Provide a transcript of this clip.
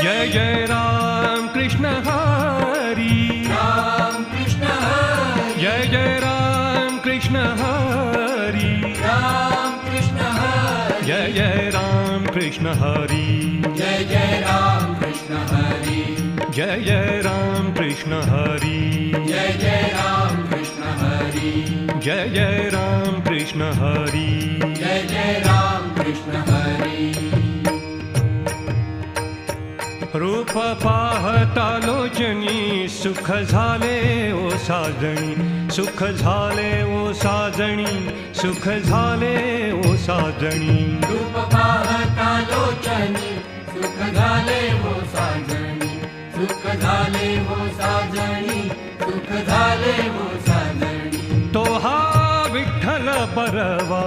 जय जय राम कृष्ण हरी, राम कृष्ण हरी, जय जय राम कृष्ण हरी, राम कृष्ण हरी, जय जय राम कृष्ण हरी, जय जय राम कृष्ण हरी, जय जय राम कृष्ण हरी, जय जय राम कृष्ण हरी, जय जय राम कृष्ण हरी, जय जय राम कृष्ण हरी. रूप पाहता लोचनी सुख झाले ओ साजणी, सुख झाले ओ साजणी, सुख झाले ओ साजणी. रूप पाहता लोचनी सुख झाले हो साजणी, सुख झाले हो साजणी, सुख झाले हो साजणी. तो हा विठ्ठल बरवा,